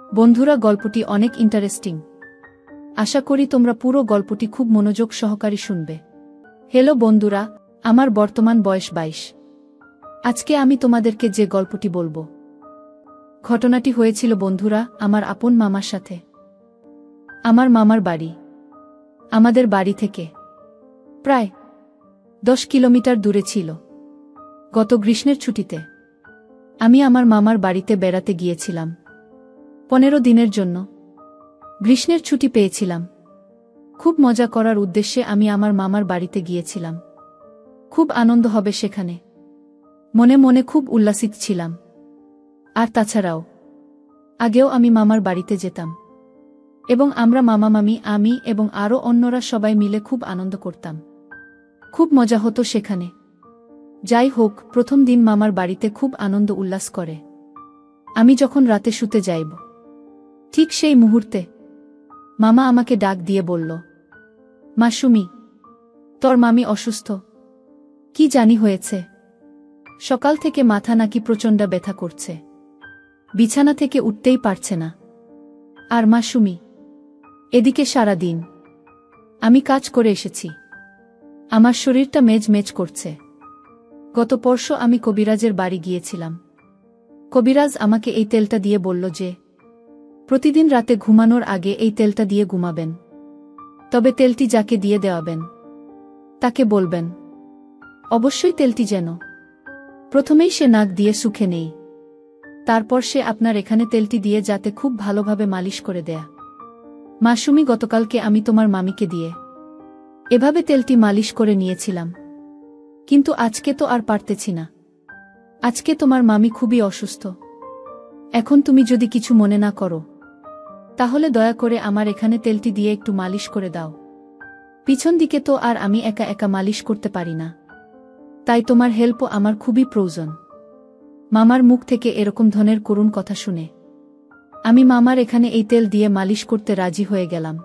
বন্ধুরা, গল্পটি অনেক ইন্টারেস্টিং। আশা করি তোমরা পুরো গল্পটি খুব মনোযোগ সহকারে শুনবে। হ্যালো বন্ধুরা, আমার বর্তমান বয়স 22। আজকে আমি তোমাদেরকে যে গল্পটি বলবো, ঘটনাটি হয়েছিল বন্ধুরা আমার আপন মামার সাথে। আমার মামার বাড়ি আমাদের বাড়ি থেকে প্রায় 10 কিলোমিটার দূরে ছিল। গত গ্রীষ্মের ছুটিতে আমি আমার মামার বাড়িতে বেড়াতে গিয়েছিলাম 15 দিনের জন্য। গ্রীষ্মের ছুটি পেয়েছিলাম, খুব মজা করার উদ্দেশ্যে আমি আমার মামার বাড়িতে গিয়েছিলাম। খুব আনন্দ হবে সেখানে, মনে মনে খুব উল্লাসিত ছিলাম। আর তাছাড়াও আগেও আমি মামার বাড়িতে যেতাম এবং আমরা মামা মামি, আমি এবং আরও অন্যরা সবাই মিলে খুব আনন্দ করতাম। খুব মজা হতো সেখানে। যাই হোক, প্রথম দিন মামার বাড়িতে খুব আনন্দ উল্লাস করে আমি যখন রাতে শুতে যাইব, ঠিক সেই মুহূর্তে মামা আমাকে ডাক দিয়ে বলল, মাসুমি, তোর মামি অসুস্থ। কি জানি হয়েছে, সকাল থেকে মাথা নাকি প্রচণ্ড ব্যথা করছে, বিছানা থেকে উঠতেই পারছে না। আর মাসুমি, এদিকে সারা দিন আমি কাজ করে এসেছি, আমার শরীরটা মেজ মেজ করছে। গত পরশু আমি কবিরাজের বাড়ি গিয়েছিলাম। কবিরাজ আমাকে এই তেলটা দিয়ে বলল যে প্রতিদিন রাতে ঘুমানোর আগে এই তেলটা দিয়ে ঘুমাবেন। তবে তেলটি যাকে দিয়ে দেওয়াবেন তাকে বলবেন অবশ্যই তেলটি যেন প্রথমেই সে নাক দিয়ে সুখে নেই, তারপর সে আপনার এখানে তেলটি দিয়ে যাতে খুব ভালোভাবে মালিশ করে দেয়া। মাসুমি, গতকালকে আমি তোমার মামিকে দিয়ে এভাবে তেলটি মালিশ করে নিয়েছিলাম, কিন্তু আজকে তো আর পারতেছি না। আজকে তোমার মামি খুবই অসুস্থ। এখন তুমি যদি কিছু মনে না করো, তাহলে দয়া করে আমার এখানে তেলটি দিয়ে একটু মালিশ করে দাও। পিছন দিকে তো আর আমি একা একা মালিশ করতে পারি না, তাই তোমার হেল্পও আমার খুবই প্রয়োজন। মামার মুখ থেকে এরকম ধরনের করুণ কথা শুনে আমি মামার এখানে এই তেল দিয়ে মালিশ করতে রাজি হয়ে গেলাম।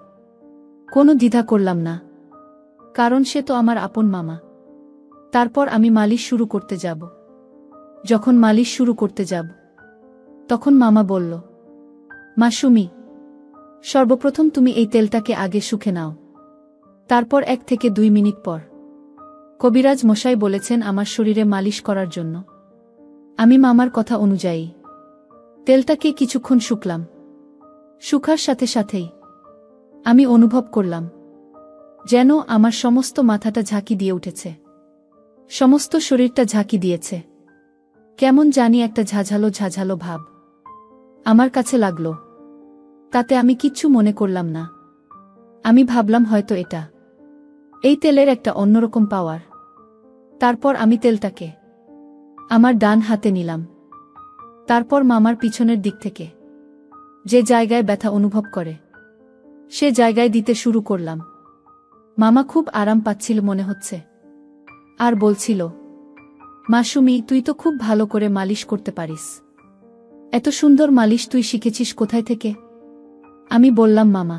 কোনো দ্বিধা করলাম না, কারণ সে তো আমার আপন মামা। তারপর আমি মালিশ শুরু করতে যাব। যখন মালিশ শুরু করতে যাব, তখন মামা বলল, মাসুমি, সর্বপ্রথম তুমি এই তেলটাকে আগে শুকে নাও, তারপর 1 থেকে 2 মিনিট পর কবিরাজ মশাই বলেছেন আমার শরীরে মালিশ করার জন্য। আমি মামার কথা অনুযায়ী তেলটাকে কিছুক্ষণ শুকলাম। শুকার সাথে সাথেই আমি অনুভব করলাম যেন আমার সমস্ত মাথাটা ঝাঁকি দিয়ে উঠেছে, সমস্ত শরীরটা ঝাঁকি দিয়েছে। কেমন জানি একটা ঝাঝালো ঝাঝালো ভাব আমার কাছে লাগলো। তাতে আমি কিচ্ছু মনে করলাম না। আমি ভাবলাম হয়তো এটা এই তেলের একটা অন্যরকম পাওয়ার। তারপর আমি তেলটাকে আমার ডান হাতে নিলাম। তারপর মামার পিছনের দিক থেকে যে জায়গায় ব্যথা অনুভব করে সে জায়গায় দিতে শুরু করলাম। মামা খুব আরাম পাচ্ছিল মনে হচ্ছে, আর বলছিল, মাসুমি, তুই তো খুব ভালো করে মালিশ করতে পারিস। এত সুন্দর মালিশ তুই শিখেছিস কোথায় থেকে? আমি বললাম, মামা,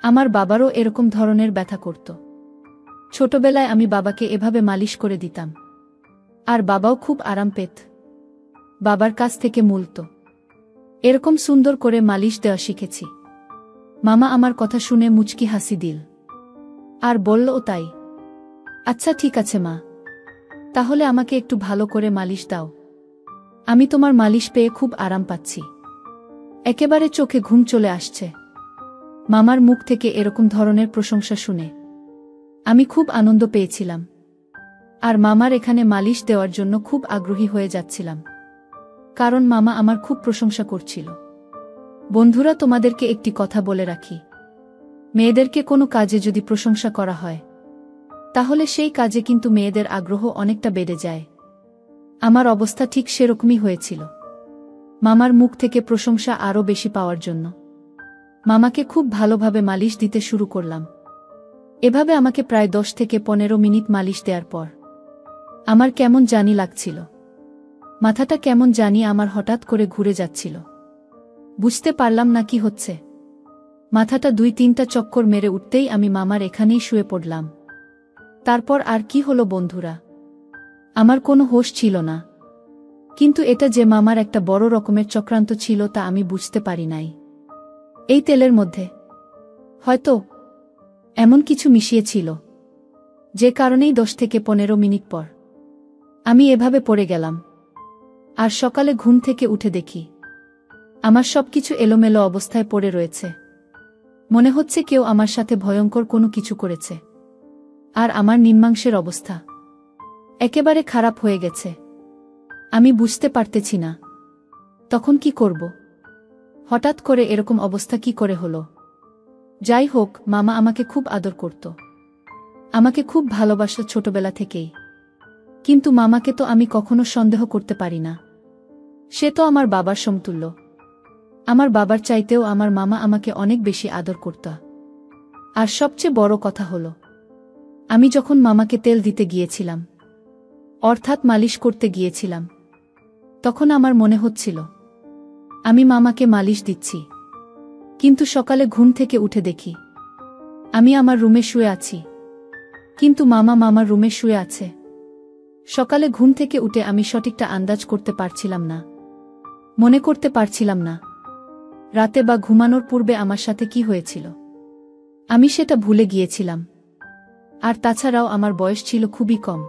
আমার বাবারও এরকম ধরনের ব্যথা করত। ছোটবেলায় আমি বাবাকে এভাবে মালিশ করে দিতাম, আর বাবাও খুব আরাম পেত। বাবার কাছ থেকে মূলত এরকম সুন্দর করে মালিশ দেওয়া শিখেছি। মামা আমার কথা শুনে মুচকি হাসি দিল আর বলল, ও তাই? আচ্ছা ঠিক আছে মা, তাহলে আমাকে একটু ভালো করে মালিশ দাও। আমি তোমার মালিশ পেয়ে খুব আরাম পাচ্ছি, একেবারে চোখে ঘুম চলে আসছে। মামার মুখ থেকে এরকম ধরনের প্রশংসা শুনে আমি খুব আনন্দ পেয়েছিলাম, আর মামার এখানে মালিশ দেওয়ার জন্য খুব আগ্রহী হয়ে যাচ্ছিলাম, কারণ মামা আমার খুব প্রশংসা করছিল। বন্ধুরা, তোমাদেরকে একটি কথা বলে রাখি, মেয়েদেরকে কোনো কাজে যদি প্রশংসা করা হয়, তাহলে সেই কাজে কিন্তু মেয়েদের আগ্রহ অনেকটা বেড়ে যায়। আমার অবস্থা ঠিক সেরকমই হয়েছিল। মামার মুখ থেকে প্রশংসা আরও বেশি পাওয়ার জন্য মামাকে খুব ভালোভাবে মালিশ দিতে শুরু করলাম। এভাবে আমাকে প্রায় 10 থেকে 15 মিনিট মালিশ দেওয়ার পর আমার কেমন জানি লাগছিল। মাথাটা কেমন জানি আমার হঠাৎ করে ঘুরে যাচ্ছিল। বুঝতে পারলাম না কি হচ্ছে। মাথাটা 2-3টা চক্কর মেরে উঠতেই আমি মামার এখানেই শুয়ে পড়লাম। তারপর আর কি হলো বন্ধুরা, আমার কোনো হোশ ছিল না। কিন্তু এটা যে মামার একটা বড় রকমের চক্রান্ত ছিল তা আমি বুঝতে পারি নাই। এই তেলের মধ্যে হয়তো এমন কিছু মিশিয়েছিল, যে কারণেই 10 থেকে 15 মিনিট পর আমি এভাবে পড়ে গেলাম। আর সকালে ঘুম থেকে উঠে দেখি আমার সবকিছু এলোমেলো অবস্থায় পড়ে রয়েছে। মনে হচ্ছে কেউ আমার সাথে ভয়ঙ্কর কোনো কিছু করেছে। আর আমার নিম্নাংশের অবস্থা একেবারে খারাপ হয়ে গেছে। আমি বুঝতে পারতেছি না তখন কি করব। হঠাৎ করে এরকম অবস্থা কি করে হলো? যাই হোক, মামা আমাকে খুব আদর করত, আমাকে খুব ভালোবাসত ছোটবেলা থেকেই। কিন্তু মামাকে তো আমি কখনো সন্দেহ করতে পারি না। সে তো আমার বাবার সমতুল্য। আমার বাবার চাইতেও আমার মামা আমাকে অনেক বেশি আদর করত। আর সবচেয়ে বড় কথা হলো, আমি যখন মামাকে তেল দিতে গিয়েছিলাম, অর্থাৎ মালিশ করতে গিয়েছিলাম, তখন আমার মনে হচ্ছিল আমি মামাকে মালিশ দিচ্ছি। কিন্তু সকালে ঘুম থেকে উঠে দেখি আমি আমার রুমে শুয়ে আছি, কিন্তু মামা মামার রুমে শুয়ে আছে। সকালে ঘুম থেকে উঠে আমি সঠিকটা আন্দাজ করতে পারছিলাম না, মনে করতে পারছিলাম না রাতে বা ঘুমানোর পূর্বে আমার সাথে কি হয়েছিল। আমি সেটা ভুলে গিয়েছিলাম। আর তাছাড়াও আমার বয়স ছিল খুবই কম,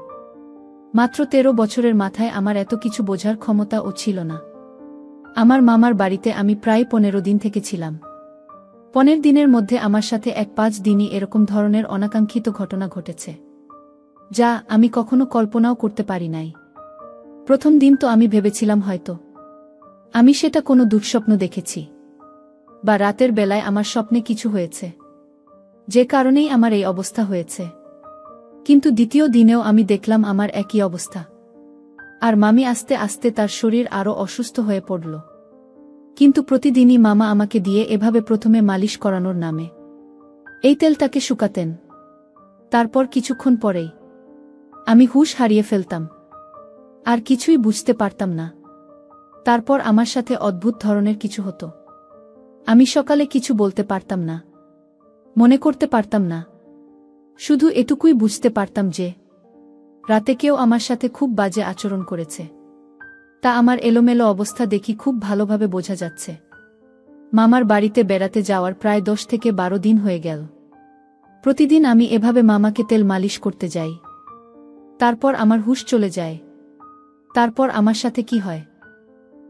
মাত্র 13 বছরের মাথায় আমার এত কিছু বোঝার ক্ষমতাও ছিল না। আমার মামার বাড়িতে আমি প্রায় 15 দিন থেকে ছিলাম। 15 দিনের মধ্যে আমার সাথে 1-5 দিনই এরকম ধরনের অনাকাঙ্ক্ষিত ঘটনা ঘটেছে, যা আমি কখনো কল্পনাও করতে পারি নাই। প্রথম দিন তো আমি ভেবেছিলাম হয়তো আমি সেটা কোনো দুঃস্বপ্ন দেখেছি, বা রাতের বেলায় আমার স্বপ্নে কিছু হয়েছে, যে কারণেই আমার এই অবস্থা হয়েছে। কিন্তু দ্বিতীয় দিনেও আমি দেখলাম আমার একই অবস্থা। আর মামি আস্তে আস্তে তার শরীর আরও অসুস্থ হয়ে পড়ল। কিন্তু প্রতিদিনই মামা আমাকে দিয়ে এভাবে প্রথমে মালিশ করানোর নামে এই তেলটাকে শুকাতেন। তারপর কিছুক্ষণ পরেই আমি হুঁশ হারিয়ে ফেলতাম, আর কিছুই বুঝতে পারতাম না। তারপর আমার সাথে অদ্ভুত ধরনের কিছু হতো। আমি সকালে কিছু বলতে পারতাম না, মনে করতে পারতাম না। শুধু এটুকুই বুঝতে পারতাম যে রাতে কেউ আমার সাথে খুব বাজে আচরণ করেছে। তা আমার এলোমেলো অবস্থা দেখি খুব ভালোভাবে বোঝা যাচ্ছে। মামার বাড়িতে বেড়াতে যাওয়ার প্রায় 10 থেকে 12 দিন হয়ে গেল। প্রতিদিন আমি এভাবে মামাকে তেল মালিশ করতে যাই। তারপর আমার হুঁশ চলে যায়। তারপর আমার সাথে কি হয়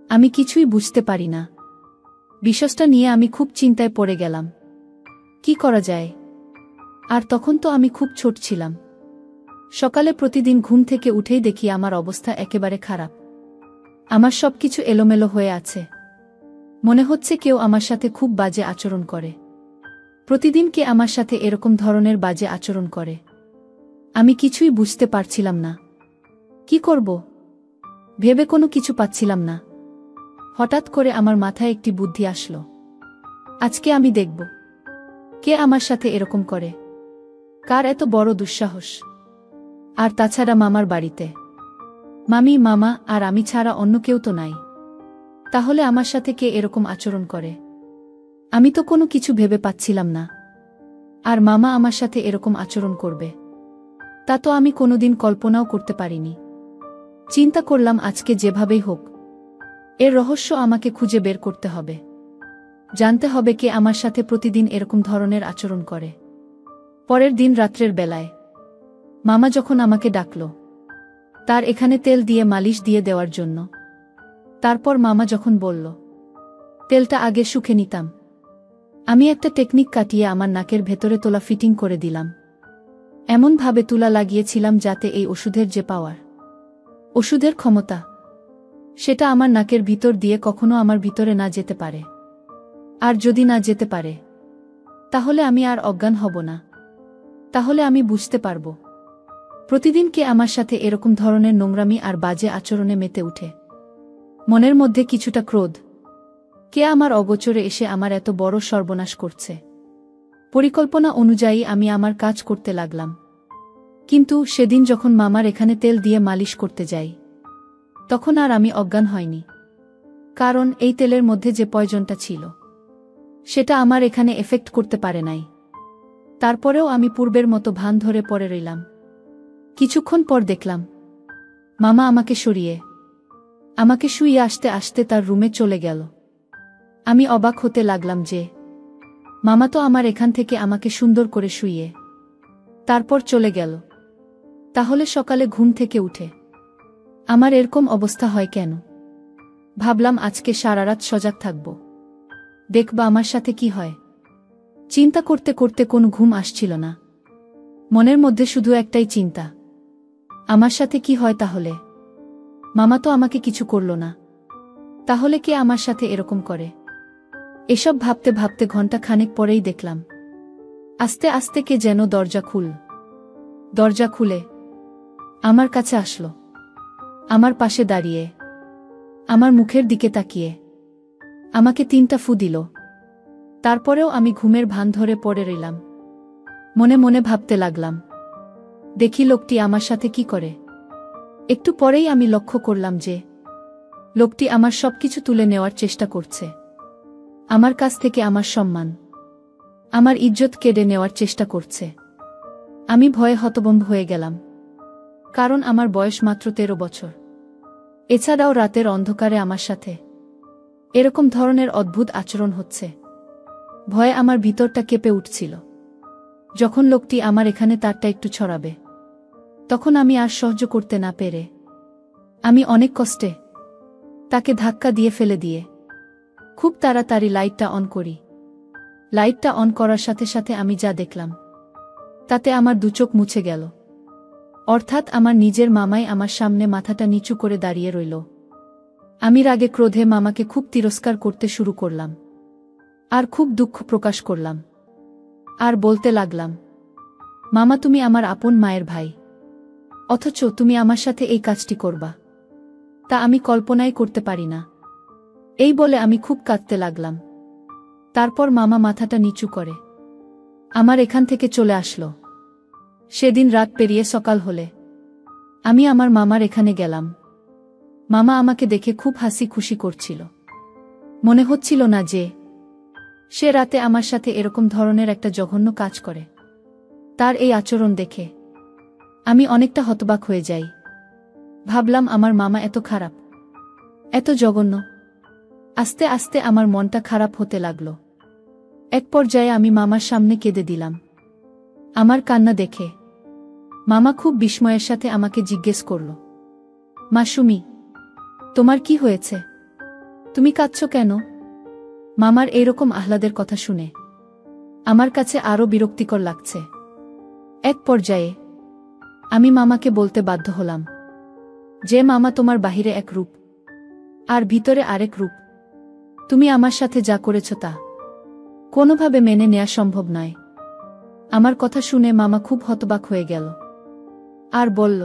আমি কিছুই বুঝতে পারি না। বিষয়টা নিয়ে আমি খুব চিন্তায় পড়ে গেলাম। কি করা যায়? আর তখন তো আমি খুব ছোট ছিলাম। সকালে প্রতিদিন ঘুম থেকে উঠেই দেখি আমার অবস্থা একেবারে খারাপ। আমার সবকিছু এলোমেলো হয়ে আছে। মনে হচ্ছে কেউ আমার সাথে খুব বাজে আচরণ করে। প্রতিদিন কে আমার সাথে এরকম ধরনের বাজে আচরণ করে? আমি কিছুই বুঝতে পারছিলাম না। কি করব ভেবে কোনো কিছু পাচ্ছিলাম না। হঠাৎ করে আমার মাথায় একটি বুদ্ধি আসলো। আজকে আমি দেখব কে আমার সাথে এরকম করে, কার এত বড় দুঃসাহস। আর তাছাড়া মামার বাড়িতে মামি, মামা আর আমি ছাড়া অন্য কেউ তো নাই। তাহলে আমার সাথে কে এরকম আচরণ করে? আমি তো কোনো কিছু ভেবে পাচ্ছিলাম না। আর মামা আমার সাথে এরকম আচরণ করবে, তা তো আমি কোনোদিন কল্পনাও করতে পারিনি। চিন্তা করলাম আজকে যেভাবেই হোক এর রহস্য আমাকে খুঁজে বের করতে হবে। জানতে হবে কে আমার সাথে প্রতিদিন এরকম ধরনের আচরণ করে। পরের দিন রাত্রের বেলায় মামা যখন আমাকে ডাকল তার এখানে তেল দিয়ে মালিশ দিয়ে দেওয়ার জন্য, তারপর মামা যখন বলল তেলটা আগে শুকে নিতাম, আমি একটা টেকনিক কাটিয়ে আমার নাকের ভেতরে তোলা ফিটিং করে দিলাম। এমনভাবে তুলা লাগিয়েছিলাম যাতে এই ওষুধের যে পাওয়ার, ওষুধের ক্ষমতা, সেটা আমার নাকের ভিতর দিয়ে কখনো আমার ভিতরে না যেতে পারে। আর যদি না যেতে পারে তাহলে আমি আর অজ্ঞান হব না। তাহলে আমি বুঝতে পারব প্রতিদিন কে আমার সাথে এরকম ধরনের নোংরামি আর বাজে আচরণে মেতে উঠে। মনের মধ্যে কিছুটা ক্রোধ, কে আমার অগোচরে এসে আমার এত বড় সর্বনাশ করছে। পরিকল্পনা অনুযায়ী আমি আমার কাজ করতে লাগলাম। কিন্তু সেদিন যখন মামার এখানে তেল দিয়ে মালিশ করতে যাই, তখন আর আমি অজ্ঞান হয়নি। কারণ এই তেলের মধ্যে যে পয়জনটা ছিল সেটা আমার এখানে এফেক্ট করতে পারে নাই। তারপরেও আমি পূর্বের মতো ভান ধরে পড়ে রইলাম। কিছুক্ষণ পর দেখলাম মামা আমাকে সরিয়ে আমাকে শুইয়ে আসতে আসতে তার রুমে চলে গেল। আমি অবাক হতে লাগলাম যে মামা তো আমার এখান থেকে আমাকে সুন্দর করে শুইয়ে তারপর চলে গেল। তাহলে সকালে ঘুম থেকে উঠে আমার এরকম অবস্থা হয় কেন? ভাবলাম আজকে সারারাত সজাগ থাকব, দেখবা আমার সাথে কি হয়। চিন্তা করতে করতে কোনো ঘুম আসছিল না। মনের মধ্যে শুধু একটাই চিন্তা, আমার সাথে কি হয় তাহলে? মামা তো আমাকে কিছু করল না, তাহলে কে আমার সাথে এরকম করে? এসব ভাবতে ভাবতে ঘন্টা খানেক পরেই দেখলাম আস্তে আস্তে কে যেন দরজা খুলে আমার কাছে আসলো। আমার পাশে দাঁড়িয়ে আমার মুখের দিকে তাকিয়ে আমাকে 3টা ফু দিল। তারপরেও আমি ঘুমের ভান ধরে পড়ে রইলাম। মনে মনে ভাবতে লাগলাম, দেখি লোকটি আমার সাথে কি করে। একটু পরেই আমি লক্ষ্য করলাম যে লোকটি আমার সবকিছু তুলে নেওয়ার চেষ্টা করছে। আমার কাছ থেকে আমার সম্মান, আমার ইজ্জত কেড়ে নেওয়ার চেষ্টা করছে। আমি ভয়ে হতভম্ব হয়ে গেলাম, কারণ আমার বয়স মাত্র 13 বছর। এছাড়াও রাতের অন্ধকারে আমার সাথে এরকম ধরনের অদ্ভুত আচরণ হচ্ছে। ভয়ে আমার ভিতরটা কেঁপে উঠছিল। যখন লোকটি আমার এখানে তারটা একটু ছড়াবে, তখন আমি আর সহ্য করতে না পেরে আমি অনেক কষ্টে তাকে ধাক্কা দিয়ে ফেলে দিয়ে খুব তাড়াতাড়ি লাইটটা অন করি। লাইটটা অন করার সাথে সাথে আমি যা দেখলাম তাতে আমার 2 চোখ মুছে গেল। অর্থাৎ আমার নিজের মামাই আমার সামনে মাথাটা নিচু করে দাঁড়িয়ে রইল। আমি রাগে ক্রোধে মামাকে খুব তিরস্কার করতে শুরু করলাম, আর খুব দুঃখ প্রকাশ করলাম, আর বলতে লাগলাম, মামা তুমি আমার আপন মায়ের ভাই, অথচ তুমি আমার সাথে এই কাজটি করবা, তা আমি কল্পনাই করতে পারি না। এই বলে আমি খুব কাঁদতে লাগলাম। তারপর মামা মাথাটা নিচু করে আমার এখান থেকে চলে আসলো। সেদিন রাত পেরিয়ে সকাল হলে আমি আমার মামার এখানে গেলাম। মামা আমাকে দেখে খুব হাসি খুশি করছিল। মনে হচ্ছিল না যে সে রাতে আমার সাথে এরকম ধরনের একটা জঘন্য কাজ করে। তার এই আচরণ দেখে আমি অনেকটা হতবাক হয়ে যাই। ভাবলাম আমার মামা এত খারাপ, এত জঘন্য। আস্তে আস্তে আমার মনটা খারাপ হতে লাগলো। এক পর্যায়ে আমি মামার সামনে কেঁদে দিলাম। আমার কান্না দেখে মামা খুব বিস্ময়ের সাথে আমাকে জিজ্ঞেস করল, মাসুমি, তোমার কি হয়েছে? তুমি কাঁদছো কেন? মামার এইরকম আহ্লাদের কথা শুনে আমার কাছে আরও বিরক্তিকর লাগছে। এক পর্যায়ে আমি মামাকে বলতে বাধ্য হলাম যে মামা তোমার বাহিরে এক রূপ আর ভিতরে আরেক রূপ। তুমি আমার সাথে যা করেছ তা কোনোভাবে মেনে নেওয়া সম্ভব নয়। আমার কথা শুনে মামা খুব হতবাক হয়ে গেল আর বলল,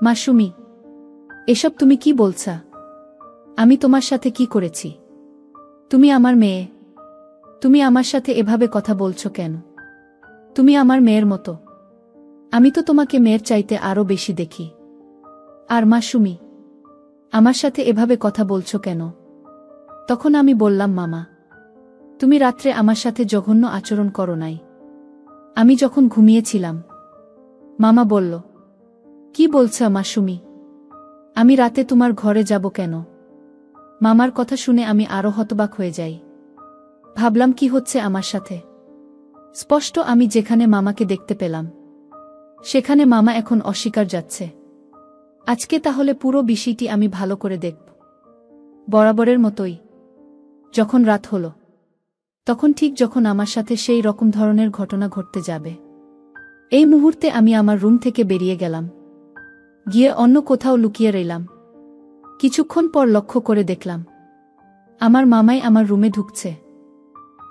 মাসুমি, এসব তুমি কি বলছা? আমি তোমার সাথে কি করেছি? তুমি আমার মেয়ে, তুমি আমার সাথে এভাবে কথা বলছো কেন? তুমি আমার মেয়ের মতো, আমি তো তোমাকে মেয়ের চাইতে আরও বেশি দেখি। আর মাসুমি, আমার সাথে এভাবে কথা বলছো কেন? তখন আমি বললাম, মামা, তুমি রাত্রে আমার সাথে জঘন্য আচরণ করো নাই। আমি যখন ঘুমিয়েছিলাম। মামা বলল, কি বলছো মাসুমি? আমি রাতে তোমার ঘরে যাব কেন? মামার কথা শুনে আমি আরও হতবাক হয়ে যাই। ভাবলাম কি হচ্ছে আমার সাথে। স্পষ্ট আমি যেখানে মামাকে দেখতে পেলাম সেখানে মামা এখন অস্বীকার যাচ্ছে। আজকে তাহলে পুরো বিষয়টি আমি ভালো করে দেখব। বরাবরের মতোই যখন রাত হলো, তখন ঠিক যখন আমার সাথে সেই রকম ধরনের ঘটনা ঘটতে যাবে, এই মুহূর্তে আমি আমার রুম থেকে বেরিয়ে গেলাম, গিয়ে অন্য কোথাও লুকিয়ে রইলাম। কিছুক্ষণ পর লক্ষ্য করে দেখলাম আমার মামাই আমার রুমে ঢুকছে।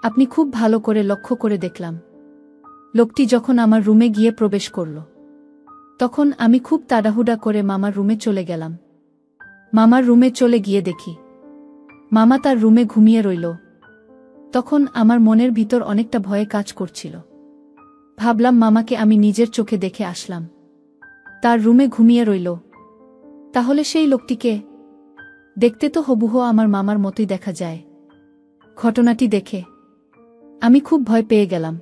আপনি খুব ভালো করে লক্ষ্য করে দেখলাম লোকটি যখন আমার রুমে গিয়ে প্রবেশ করল, তখন আমি খুব তাড়াহুড়া করে মামার রুমে চলে গেলাম। মামার রুমে চলে গিয়ে দেখি মামা তার রুমে ঘুমিয়ে রইল। তখন আমার মনের ভিতর অনেকটা ভয়ে কাজ করছিল। ভাবলাম মামাকে আমি নিজের চোখে দেখে আসলাম, তার রুমে ঘুমিয়ে রইল, তাহলে সেই লোকটিকে দেখতে তো হুবহু আমার মামার মতোই দেখা যায়। ঘটনাটি দেখে আমি খুব ভয় পেয়ে গেলাম।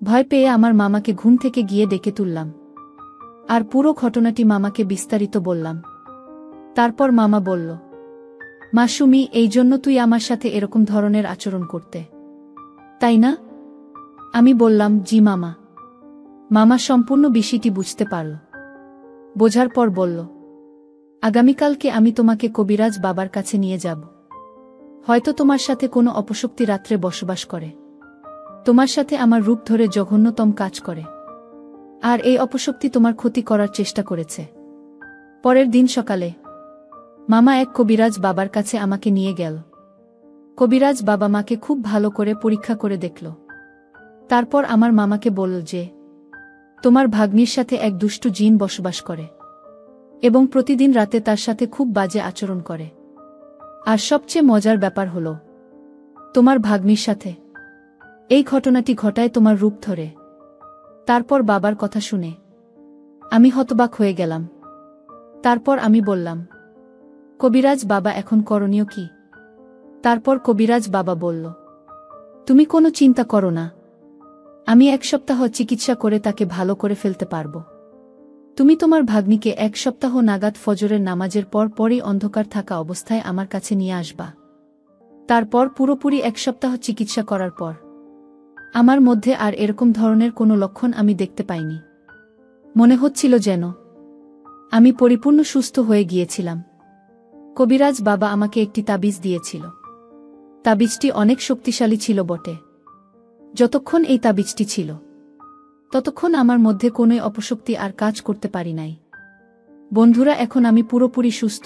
ভয় পেয়ে আমার মামাকে ঘুম থেকে গিয়ে ডেকে তুললাম আর পুরো ঘটনাটি মামাকে বিস্তারিত বললাম। তারপর মামা বলল, মা সুমি, এই জন্য তুই আমার সাথে এরকম ধরনের আচরণ করতে, তাই না? আমি বললাম, জি মামা। মামা সম্পূর্ণ বিষয়টি বুঝতে পারল। বোঝার পর বলল, আগামীকালকে আমি তোমাকে কবিরাজ বাবার কাছে নিয়ে যাব। হয়তো তোমার সাথে কোনো অপশক্তি রাত্রে বসবাস করে, তোমার সাথে আমার রূপ ধরে জঘন্যতম কাজ করে, আর এই অপশক্তি তোমার ক্ষতি করার চেষ্টা করেছে। পরের দিন সকালে মামা এক কবিরাজ বাবার কাছে আমাকে নিয়ে গেল। কবিরাজ বাবা মাকে খুব ভালো করে পরীক্ষা করে দেখল। তারপর আমার মামাকে বলল যে, তোমার ভাগ্নির সাথে এক দুষ্টু জিন বসবাস করে এবং প্রতিদিন রাতে তার সাথে খুব বাজে আচরণ করে। আর সবচেয়ে মজার ব্যাপার হল, তোমার ভাগ্নির সাথে এই ঘটনাটি ঘটায় তোমার রূপ ধরে। তারপর বাবার কথা শুনে আমি হতবাক হয়ে গেলাম। তারপর আমি বললাম, কবিরাজ বাবা, এখন করণীয় কি? তারপর কবিরাজ বাবা বলল, তুমি কোনো চিন্তা করো না, আমি 1 সপ্তাহ চিকিৎসা করে তাকে ভালো করে ফেলতে পারব। তুমি তোমার ভাগ্নিকে 1 সপ্তাহ নাগাদ ফজরের নামাজের পর পরই অন্ধকার থাকা অবস্থায় আমার কাছে নিয়ে আসবা। তারপর পুরোপুরি 1 সপ্তাহ চিকিৎসা করার পর আমার মধ্যে আর এরকম ধরনের কোনো লক্ষণ আমি দেখতে পাইনি। মনে হচ্ছিল যেন আমি পরিপূর্ণ সুস্থ হয়ে গিয়েছিলাম। কবিরাজ বাবা আমাকে একটি তাবিজ দিয়েছিল। তাবিজটি অনেক শক্তিশালী ছিল বটে। যতক্ষণ এই তাবিজটি ছিল, ততক্ষণ আমার মধ্যে কোনোই অপশক্তি আর কাজ করতে পারি নাই। বন্ধুরা, এখন আমি পুরোপুরি সুস্থ।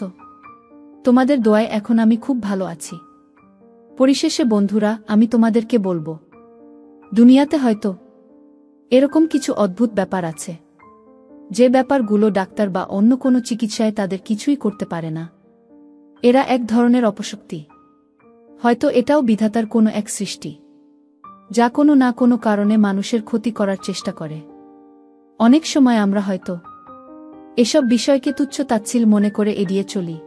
তোমাদের দোয়ায় এখন আমি খুব ভালো আছি। পরিশেষে বন্ধুরা, আমি তোমাদেরকে বলবো, দুনিয়াতে হয়তো এরকম কিছু অদ্ভুত ব্যাপার আছে, যে ব্যাপারগুলো ডাক্তার বা অন্য কোনো চিকিৎসায় তাদের কিছুই করতে পারে না। এরা এক ধরনের অপশক্তি। হয়তো এটাও বিধাতার কোনো এক সৃষ্টি, যা কোনো না কোনো কারণে মানুষের ক্ষতি করার চেষ্টা করে। অনেক সময় আমরা হয়তো এসব বিষয়কে তুচ্ছ তাচ্ছিল্য মনে করে এড়িয়ে চলি,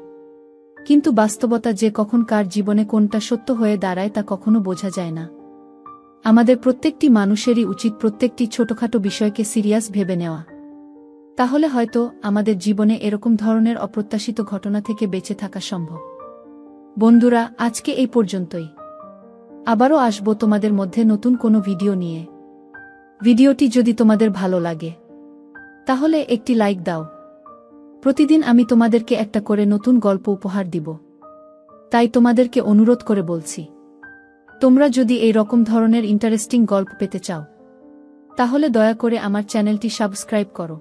কিন্তু বাস্তবতা যে কখন কার জীবনে কোনটা সত্য হয়ে দাঁড়ায় তা কখনো বোঝা যায় না। আমাদের প্রত্যেকটি মানুষেরই উচিত প্রত্যেকটি ছোটখাটো বিষয়কে সিরিয়াস ভেবে নেওয়া। তাহলে হয়তো আমাদের জীবনে এরকম ধরনের অপ্রত্যাশিত ঘটনা থেকে বেঁচে থাকা সম্ভব। বন্ধুরা, আজকে এই পর্যন্তই। আবারও আসবো তোমাদের মধ্যে নতুন কোনো ভিডিও নিয়ে। ভিডিওটি যদি তোমাদের ভালো লাগে, তাহলে একটি লাইক দাও। প্রতিদিন আমি তোমাদেরকে একটা করে নতুন গল্প উপহার দিব। তাই তোমাদেরকে অনুরোধ করে বলছি, তোমরা যদি এই রকম ধরনের ইন্টারেস্টিং গল্প পেতে চাও, তাহলে দয়া করে আমার চ্যানেলটি সাবস্ক্রাইব করো।